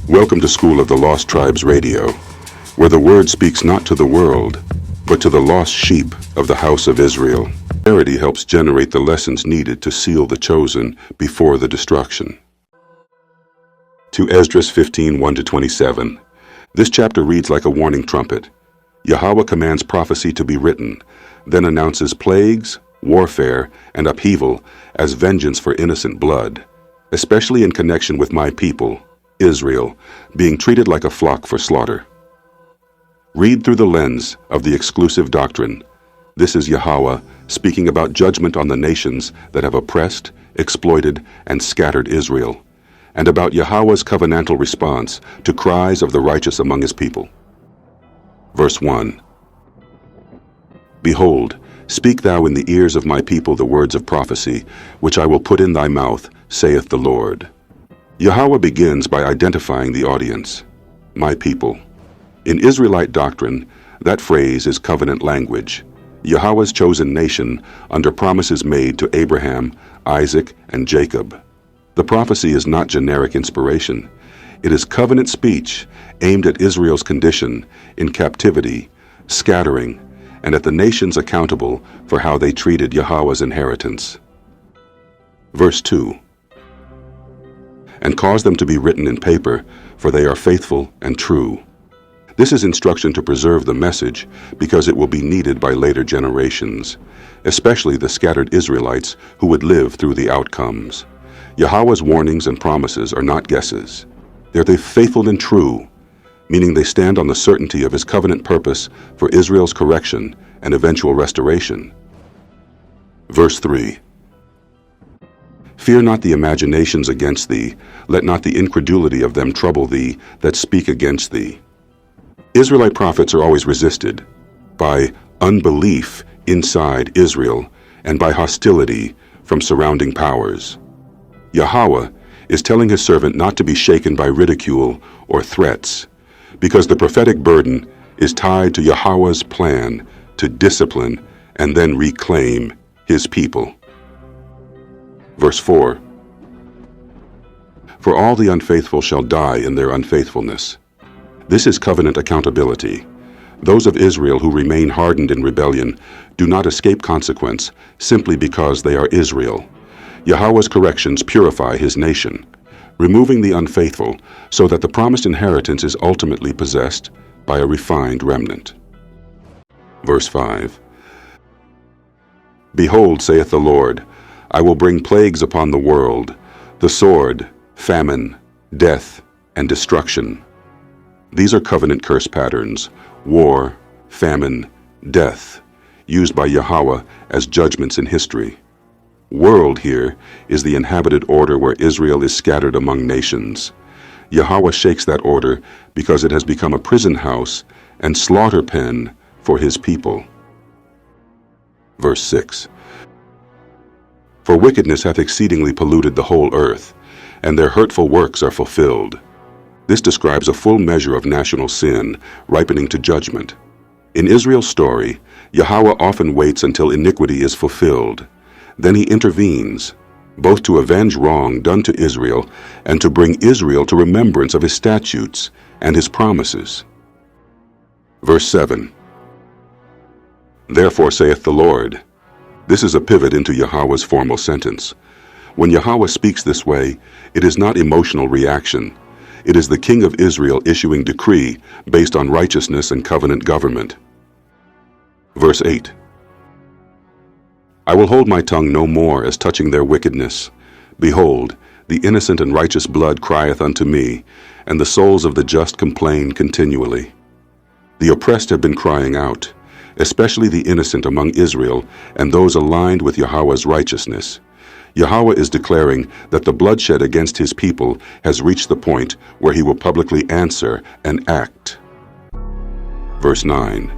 Welcome to School of the Lost Tribes Radio, where the Word speaks not to the world, but to the lost sheep of the house of Israel. Clarity helps generate the lessons needed to seal the chosen before the destruction. To Esdras 15, 1-27. This chapter reads like a warning trumpet. Yahweh commands prophecy to be written, then announces plagues, warfare, and upheaval as vengeance for innocent blood, especially in connection with my people, Israel, being treated like a flock for slaughter. Read through the lens of the exclusive doctrine. This is Yahweh speaking about judgment on the nations that have oppressed, exploited, and scattered Israel, and about Yahweh's covenantal response to cries of the righteous among his people. Verse 1. Behold, speak thou in the ears of my people the words of prophecy, which I will put in thy mouth, saith the Lord. Yahweh begins by identifying the audience, my people. In Israelite doctrine, that phrase is covenant language, Yahweh's chosen nation under promises made to Abraham, Isaac, and Jacob. The prophecy is not generic inspiration. It is covenant speech aimed at Israel's condition in captivity, scattering, and at the nations accountable for how they treated Yahweh's inheritance. Verse 2. And cause them to be written in paper, for they are faithful and true. This is instruction to preserve the message because it will be needed by later generations, especially the scattered Israelites who would live through the outcomes. Yahweh's warnings and promises are not guesses. They're faithful and true, meaning they stand on the certainty of his covenant purpose for Israel's correction and eventual restoration. Verse 3. Fear not the imaginations against thee, let not the incredulity of them trouble thee that speak against thee. Israelite prophets are always resisted by unbelief inside Israel and by hostility from surrounding powers. Yahweh is telling his servant not to be shaken by ridicule or threats, because the prophetic burden is tied to Yahweh's plan to discipline and then reclaim his people. Verse 4. For all the unfaithful shall die in their unfaithfulness. This is covenant accountability. Those of Israel who remain hardened in rebellion do not escape consequence simply because they are Israel. Yahweh's corrections purify his nation, removing the unfaithful so that the promised inheritance is ultimately possessed by a refined remnant. Verse 5. Behold, saith the Lord, I will bring plagues upon the world, the sword, famine, death, and destruction. These are covenant curse patterns, war, famine, death, used by Yahweh as judgments in history. World here is the inhabited order where Israel is scattered among nations. Yahweh shakes that order because it has become a prison house and slaughter pen for his people. Verse 6. For wickedness hath exceedingly polluted the whole earth, and their hurtful works are fulfilled. This describes a full measure of national sin, ripening to judgment. In Israel's story, Yahweh often waits until iniquity is fulfilled. Then he intervenes, both to avenge wrong done to Israel and to bring Israel to remembrance of his statutes and his promises. Verse 7. Therefore saith the Lord. This is a pivot into Yahweh's formal sentence. When Yahweh speaks this way, it is not emotional reaction. It is the King of Israel issuing decree based on righteousness and covenant government. Verse 8. I will hold my tongue no more as touching their wickedness. Behold, the innocent and righteous blood crieth unto me, and the souls of the just complain continually. The oppressed have been crying out, especially the innocent among Israel and those aligned with Yahweh's righteousness. Yahweh is declaring that the bloodshed against his people has reached the point where he will publicly answer and act. Verse 9.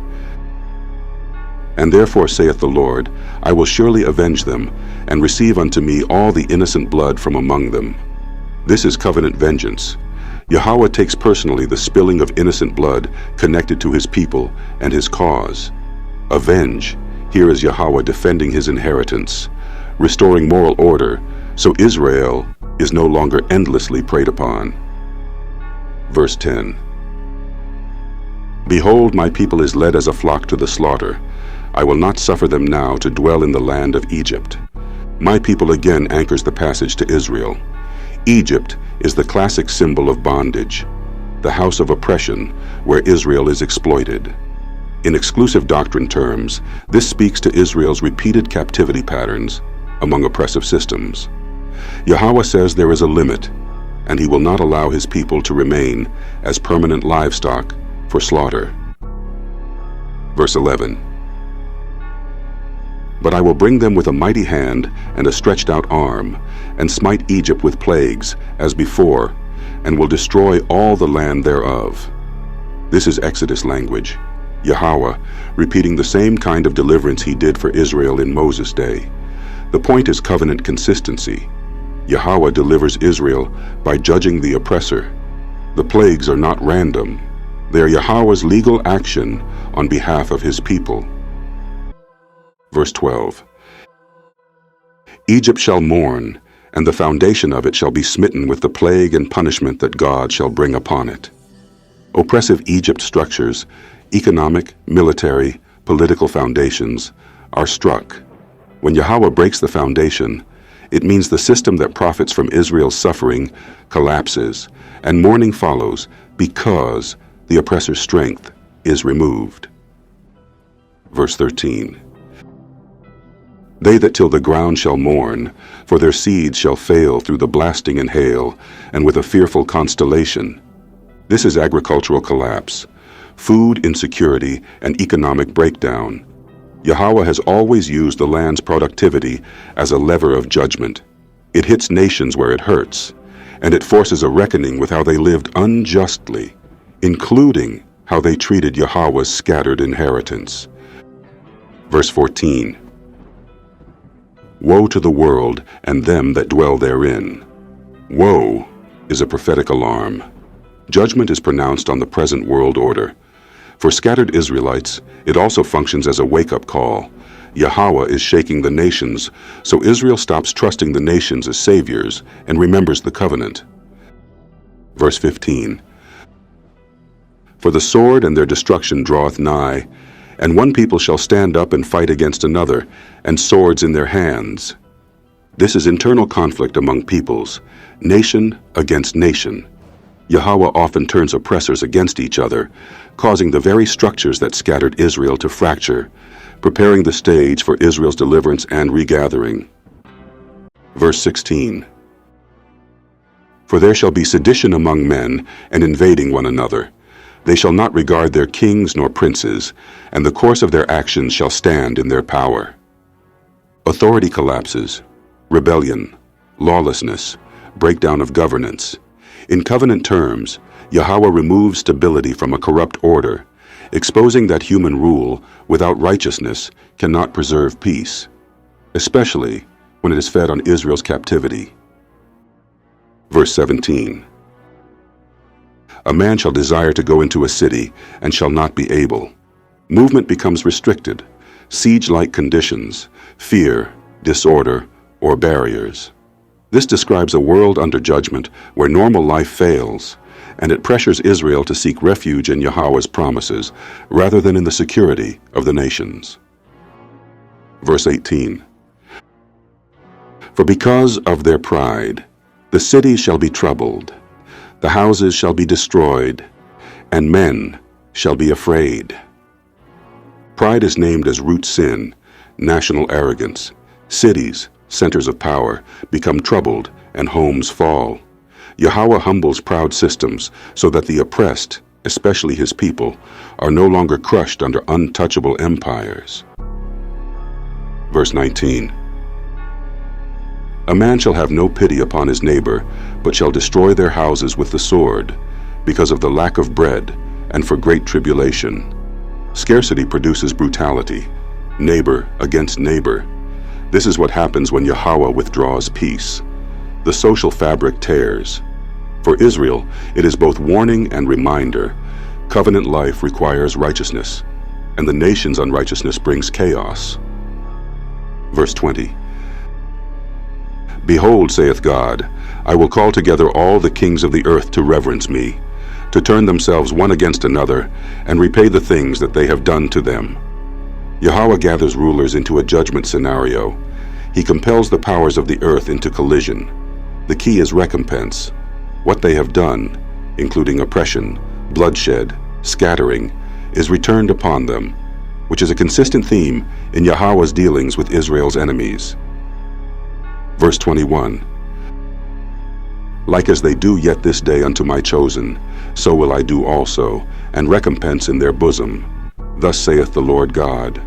And therefore saith the Lord, I will surely avenge them, and receive unto me all the innocent blood from among them. This is covenant vengeance. Yahweh takes personally the spilling of innocent blood connected to his people and his cause. Avenge, here is Yahweh defending his inheritance, restoring moral order, so Israel is no longer endlessly preyed upon. Verse 10. Behold, my people is led as a flock to the slaughter. I will not suffer them now to dwell in the land of Egypt. My people again anchors the passage to Israel. Egypt is the classic symbol of bondage, the house of oppression where Israel is exploited. In exclusive doctrine terms, this speaks to Israel's repeated captivity patterns among oppressive systems. Yahweh says there is a limit, and he will not allow his people to remain as permanent livestock for slaughter. Verse 11. But I will bring them with a mighty hand and a stretched out arm, and smite Egypt with plagues, as before, and will destroy all the land thereof. This is Exodus language, Yahweh repeating the same kind of deliverance he did for Israel in Moses' day. The point is covenant consistency. Yahweh delivers Israel by judging the oppressor. The plagues are not random. They are Yahweh's legal action on behalf of his people. Verse 12. Egypt shall mourn, and the foundation of it shall be smitten with the plague and punishment that God shall bring upon it. Oppressive Egypt structures, economic, military, political foundations, are struck. When Yahweh breaks the foundation, it means the system that profits from Israel's suffering collapses, and mourning follows because the oppressor's strength is removed. Verse 13. They that till the ground shall mourn, for their seeds shall fail through the blasting and hail, and with a fearful constellation. This is agricultural collapse, food insecurity, and economic breakdown. Yahweh has always used the land's productivity as a lever of judgment. It hits nations where it hurts, and it forces a reckoning with how they lived unjustly, including how they treated Yahweh's scattered inheritance. Verse 14. Woe to the world and them that dwell therein. Woe is a prophetic alarm. Judgment is pronounced on the present world order. For scattered Israelites, it also functions as a wake-up call. Yahweh is shaking the nations, so Israel stops trusting the nations as saviors and remembers the covenant. Verse 15. For the sword and their destruction draweth nigh, and one people shall stand up and fight against another, and swords in their hands. This is internal conflict among peoples, nation against nation. Yahweh often turns oppressors against each other, causing the very structures that scattered Israel to fracture, preparing the stage for Israel's deliverance and regathering. Verse 16. For there shall be sedition among men, and invading one another. They shall not regard their kings nor princes, and the course of their actions shall stand in their power. Authority collapses, rebellion, lawlessness, breakdown of governance. In covenant terms, Yahweh removes stability from a corrupt order, exposing that human rule without righteousness cannot preserve peace, especially when it is fed on Israel's captivity. Verse 17. A man shall desire to go into a city, and shall not be able. Movement becomes restricted, siege-like conditions, fear, disorder, or barriers. This describes a world under judgment where normal life fails, and it pressures Israel to seek refuge in Yahweh's promises rather than in the security of the nations. Verse 18. For because of their pride, the cities shall be troubled, the houses shall be destroyed, and men shall be afraid. Pride is named as root sin, national arrogance. Cities, centers of power, become troubled, and homes fall. Yahweh humbles proud systems so that the oppressed, especially his people, are no longer crushed under untouchable empires. Verse 19. A man shall have no pity upon his neighbor, but shall destroy their houses with the sword, because of the lack of bread, and for great tribulation. Scarcity produces brutality, neighbor against neighbor. This is what happens when Yahweh withdraws peace. The social fabric tears. For Israel, it is both warning and reminder. Covenant life requires righteousness, and the nation's unrighteousness brings chaos. Verse 20. Behold, saith God, I will call together all the kings of the earth to reverence me. to turn themselves one against another and repay the things that they have done to them. Yahweh gathers rulers into a judgment scenario. He compels the powers of the earth into collision. The key is recompense. What they have done, including oppression, bloodshed, scattering, is returned upon them, which is a consistent theme in Yahweh's dealings with Israel's enemies. Verse 21. Like as they do yet this day unto my chosen, so will I do also, and recompense in their bosom. Thus saith the Lord God.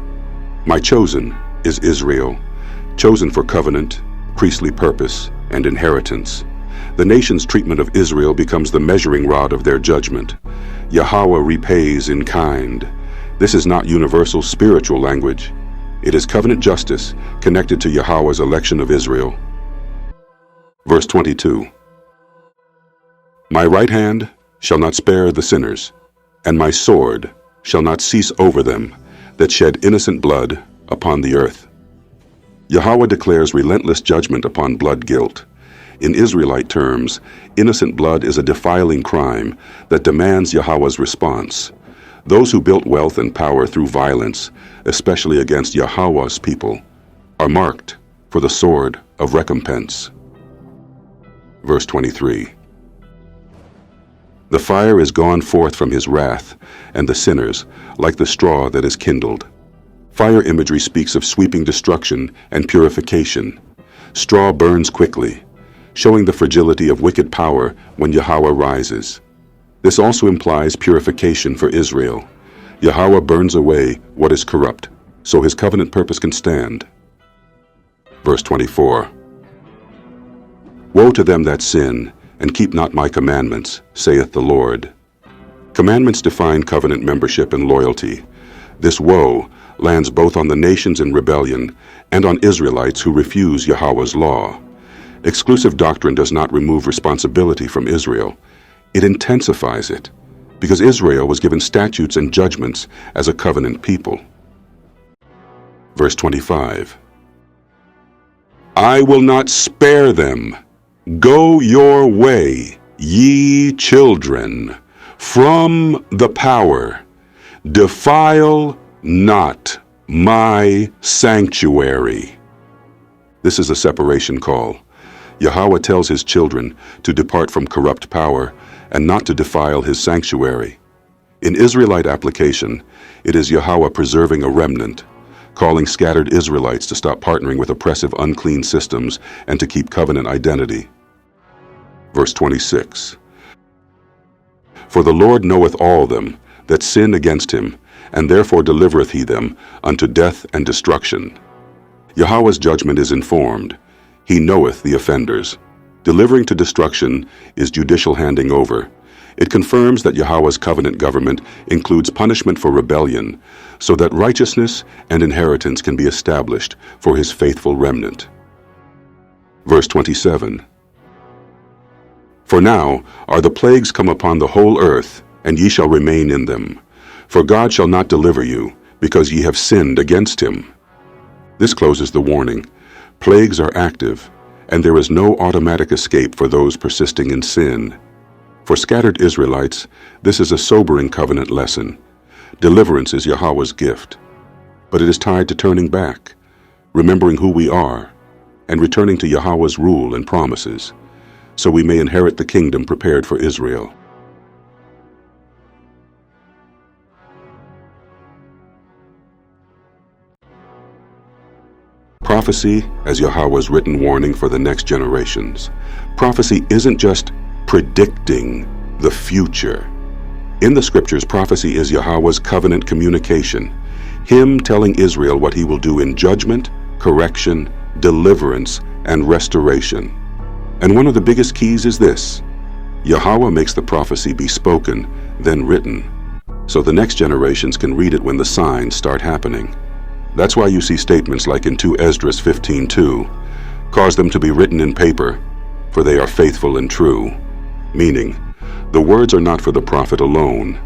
My chosen is Israel, chosen for covenant, priestly purpose, and inheritance. The nation's treatment of Israel becomes the measuring rod of their judgment. Yahweh repays in kind. This is not universal spiritual language. It is covenant justice connected to Yahweh's election of Israel. Verse 22. My right hand shall not spare the sinners, and my sword shall not cease over them that shed innocent blood upon the earth. Yahweh declares relentless judgment upon blood guilt. In Israelite terms, innocent blood is a defiling crime that demands Yahweh's response. Those who built wealth and power through violence, especially against Yahweh's people, are marked for the sword of recompense. Verse 23. The fire is gone forth from his wrath, and the sinners, like the straw that is kindled. Fire imagery speaks of sweeping destruction and purification. Straw burns quickly, showing the fragility of wicked power when Yahweh rises. This also implies purification for Israel. Yahweh burns away what is corrupt, so his covenant purpose can stand. Verse 24. Woe to them that sin, and keep not my commandments, saith the Lord. Commandments define covenant membership and loyalty. This woe lands both on the nations in rebellion and on Israelites who refuse Yahweh's law. Exclusive doctrine does not remove responsibility from Israel. It intensifies it, because Israel was given statutes and judgments as a covenant people. Verse 25. I will not spare them. Go your way, ye children, from the power. Defile not my sanctuary. This is a separation call. Yahweh tells his children to depart from corrupt power and not to defile his sanctuary. In Israelite application, it is Yahweh preserving a remnant, calling scattered Israelites to stop partnering with oppressive, unclean systems and to keep covenant identity. Verse 26. For the Lord knoweth all them that sin against him, and therefore delivereth he them unto death and destruction. Yahweh's judgment is informed. He knoweth the offenders. Delivering to destruction is judicial handing over. It confirms that Yahweh's covenant government includes punishment for rebellion, so that righteousness and inheritance can be established for his faithful remnant. Verse 27. For now are the plagues come upon the whole earth, and ye shall remain in them. For God shall not deliver you, because ye have sinned against him. This closes the warning. Plagues are active, and there is no automatic escape for those persisting in sin. For scattered Israelites, this is a sobering covenant lesson. Deliverance is Yahweh's gift, but it is tied to turning back, remembering who we are, and returning to Yahweh's rule and promises, so we may inherit the kingdom prepared for Israel. Prophecy as Yahweh's written warning for the next generations. Prophecy isn't just predicting the future. In the scriptures, prophecy is Yahweh's covenant communication, him telling Israel what he will do in judgment, correction, deliverance, and restoration. And one of the biggest keys is this: Yahweh makes the prophecy be spoken, then written, so the next generations can read it when the signs start happening. That's why you see statements like in 2 Esdras 15:2, cause them to be written in paper, for they are faithful and true. Meaning, the words are not for the prophet alone.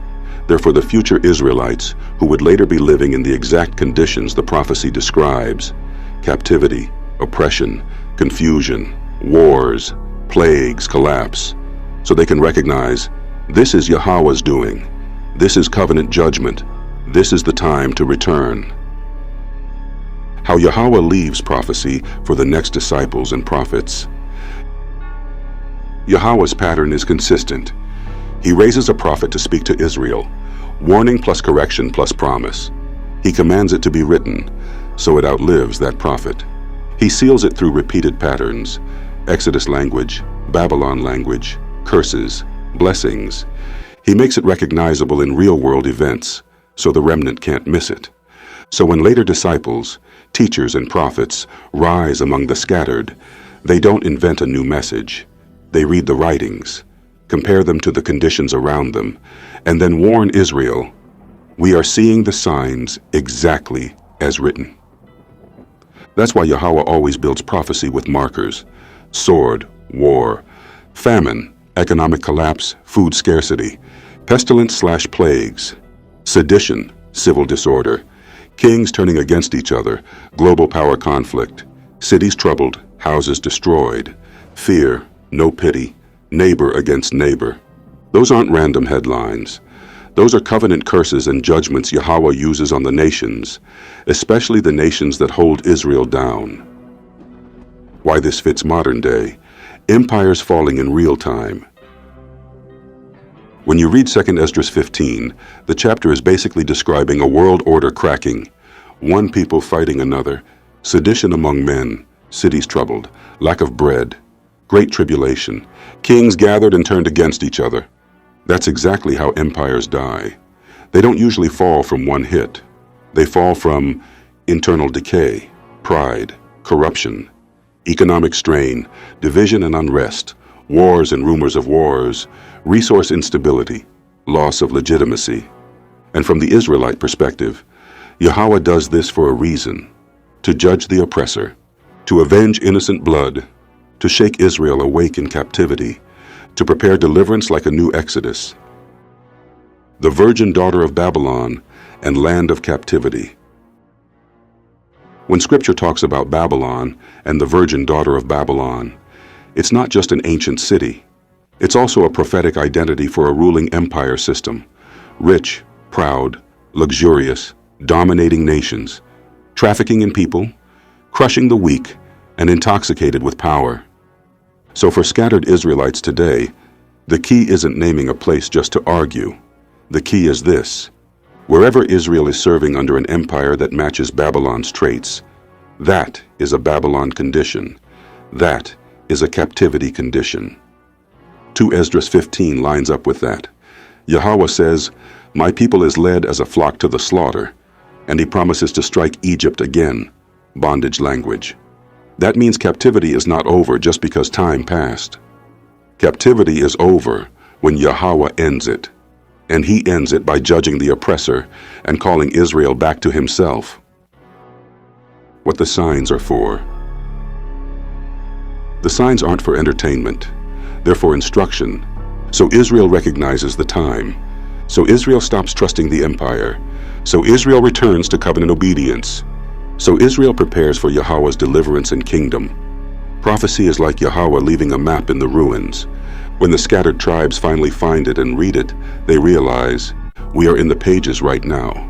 They're for the future Israelites who would later be living in the exact conditions the prophecy describes: captivity, oppression, confusion, wars, plagues, collapse, so they can recognize This is Yahweh's doing. This is covenant judgment. This is the time to return. How Yahweh leaves prophecy for the next disciples and prophets. Yahweh's pattern is consistent. He raises a prophet to speak to Israel, warning plus correction plus promise. He commands it to be written, so it outlives that prophet. He seals it through repeated patterns: Exodus language, Babylon language, curses, blessings. He makes it recognizable in real-world events, so the remnant can't miss it. So when later disciples, teachers and prophets rise among the scattered, they don't invent a new message. They read the writings, compare them to the conditions around them, and then warn Israel, "We are seeing the signs exactly as written." That's why Yahweh always builds prophecy with markers: sword, war, famine, economic collapse, food scarcity, pestilence/plagues, sedition, civil disorder, kings turning against each other, global power conflict, cities troubled, houses destroyed, fear, no pity, neighbor against neighbor. Those aren't random headlines. Those are covenant curses and judgments Yahweh uses on the nations, especially the nations that hold Israel down. Why this fits modern day: empires falling in real time. When you read 2 Esdras 15, the chapter is basically describing a world order cracking, one people fighting another, sedition among men, cities troubled, lack of bread, great tribulation, kings gathered and turned against each other. That's exactly how empires die. They don't usually fall from one hit. They fall from internal decay, pride, corruption, economic strain, division and unrest, wars and rumors of wars, resource instability, loss of legitimacy. And from the Israelite perspective, Yahweh does this for a reason: to judge the oppressor, to avenge innocent blood, to shake Israel awake in captivity, to prepare deliverance like a new Exodus. The virgin daughter of Babylon and land of captivity. When Scripture talks about Babylon and the virgin daughter of Babylon, it's not just an ancient city. It's also a prophetic identity for a ruling empire system: rich, proud, luxurious, dominating nations, trafficking in people, crushing the weak, and intoxicated with power. So for scattered Israelites today, the key isn't naming a place just to argue. The key is this: wherever Israel is serving under an empire that matches Babylon's traits, that is a Babylon condition. That is a captivity condition. 2 Esdras 15 lines up with that. Yahweh says, "My people is led as a flock to the slaughter," and he promises to strike Egypt again, bondage language. That means captivity is not over just because time passed. Captivity is over when Yahweh ends it, and he ends it by judging the oppressor and calling Israel back to himself. What the signs are for. The signs aren't for entertainment. They're for instruction. So Israel recognizes the time. So Israel stops trusting the empire. So Israel returns to covenant obedience. So Israel prepares for Yahweh's deliverance and kingdom. Prophecy is like Yahweh leaving a map in the ruins. When the scattered tribes finally find it and read it, they realize, we are in the pages right now.